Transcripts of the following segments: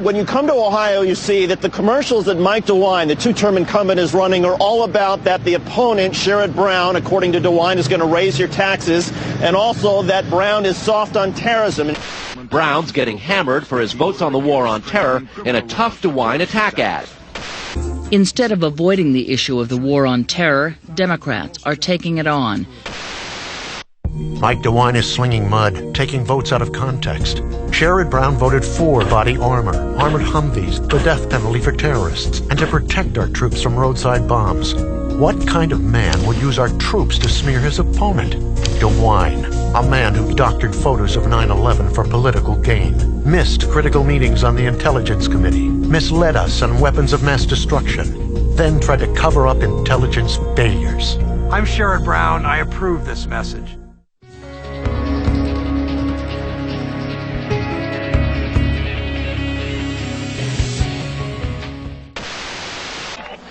when you come to Ohio, you see that the commercials that Mike DeWine, the two-term incumbent, is running are all about that the opponent, Sherrod Brown, according to DeWine, is going to raise your taxes, and also that Brown is soft on terrorism. Brown's getting hammered for his votes on the war on terror in a tough DeWine attack ad. Instead of avoiding the issue of the war on terror, Democrats are taking it on. Mike DeWine is slinging mud, taking votes out of context. Sherrod Brown voted for body armor, armored Humvees, the death penalty for terrorists, and to protect our troops from roadside bombs. What kind of man would use our troops to smear his opponent? DeWine, a man who doctored photos of 9/11 for political gain, missed critical meetings on the Intelligence Committee, misled us on weapons of mass destruction, then tried to cover up intelligence failures. I'm Sherrod Brown. I approve this message.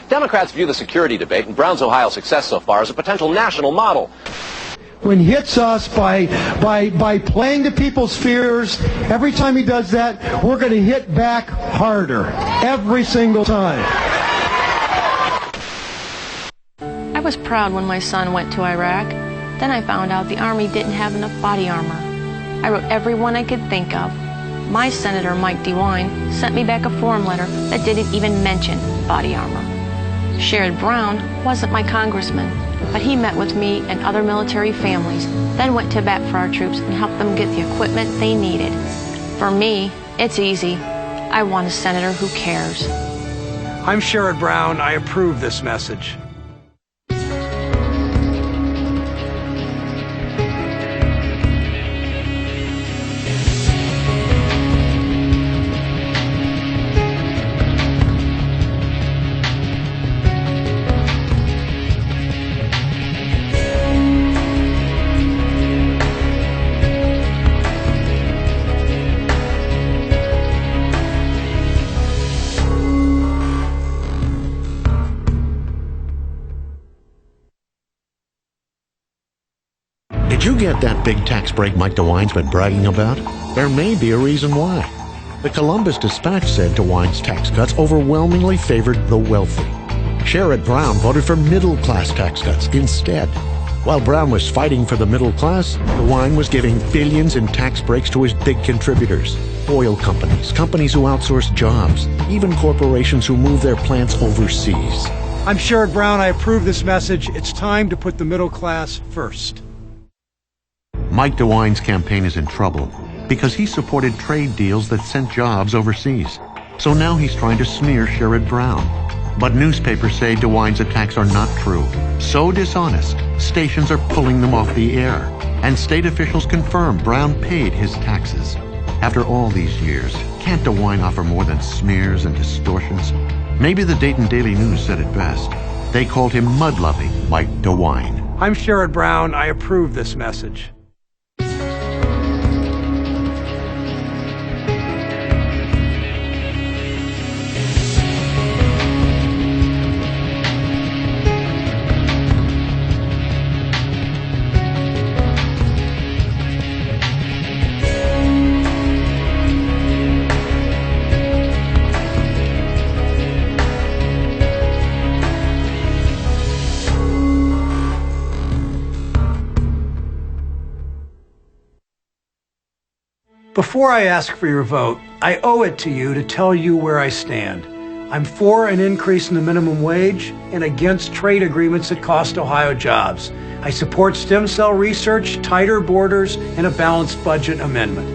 Democrats view the security debate and Brown's Ohio success so far as a potential national model. When he hits us by playing to people's fears, every time he does that, we're going to hit back harder. Every single time. I was proud when my son went to Iraq. Then I found out the Army didn't have enough body armor. I wrote everyone I could think of. My Senator, Mike DeWine, sent me back a form letter that didn't even mention body armor. Sherrod Brown wasn't my congressman, but he met with me and other military families, then went to bat for our troops and helped them get the equipment they needed. For me, it's easy. I want a senator who cares. I'm Sherrod Brown. I approve this message. Did you get that big tax break Mike DeWine's been bragging about? There may be a reason why. The Columbus Dispatch said DeWine's tax cuts overwhelmingly favored the wealthy. Sherrod Brown voted for middle-class tax cuts instead. While Brown was fighting for the middle class, DeWine was giving billions in tax breaks to his big contributors. Oil companies, companies who outsource jobs, even corporations who move their plants overseas. I'm Sherrod Brown. I approve this message. It's time to put the middle class first. Mike DeWine's campaign is in trouble because he supported trade deals that sent jobs overseas. So now he's trying to smear Sherrod Brown. But newspapers say DeWine's attacks are not true. So dishonest, stations are pulling them off the air. And state officials confirm Brown paid his taxes. After all these years, can't DeWine offer more than smears and distortions? Maybe the Dayton Daily News said it best. They called him mud-loving Mike DeWine. I'm Sherrod Brown. I approve this message. Before I ask for your vote, I owe it to you to tell you where I stand. I'm for an increase in the minimum wage and against trade agreements that cost Ohio jobs. I support stem cell research, tighter borders, and a balanced budget amendment.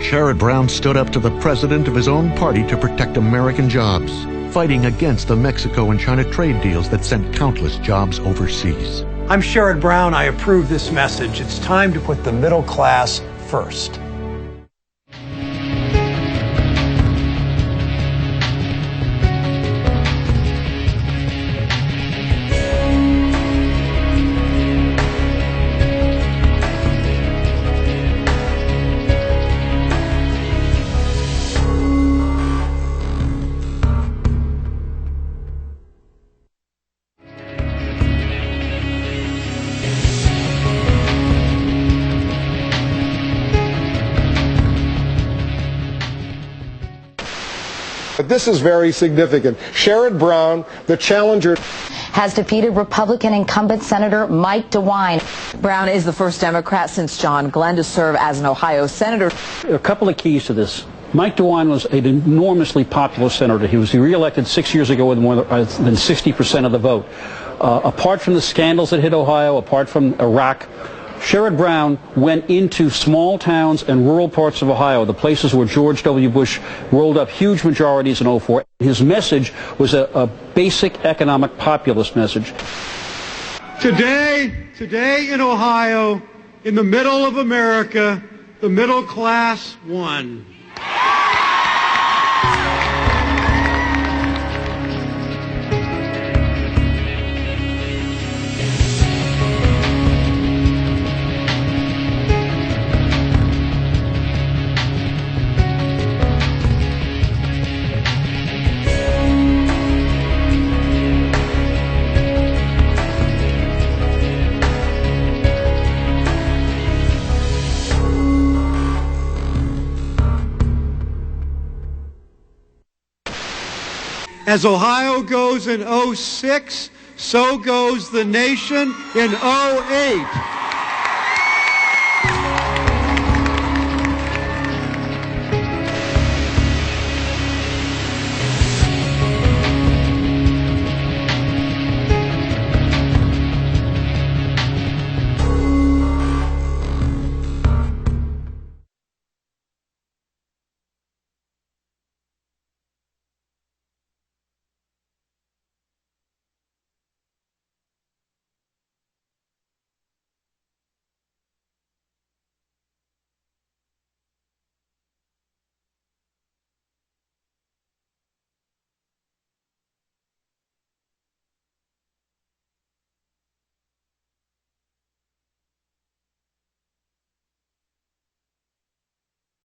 Sherrod Brown stood up to the president of his own party to protect American jobs, fighting against the Mexico and China trade deals that sent countless jobs overseas. I'm Sherrod Brown. I approve this message. It's time to put the middle class first. But this is very significant. Sherrod Brown, the challenger, has defeated Republican incumbent Senator Mike DeWine. Brown is the first Democrat since John Glenn to serve as an Ohio senator. A couple of keys to this. Mike DeWine was an enormously popular senator. He was re-elected 6 years ago with more than 60% of the vote. Apart from the scandals that hit Ohio, apart from Iraq, Sherrod Brown went into small towns and rural parts of Ohio, the places where George W. Bush rolled up huge majorities in 2004. His message was a basic economic populist message. Today in Ohio, in the middle of America, the middle class won. As Ohio goes in 2006, so goes the nation in 2008.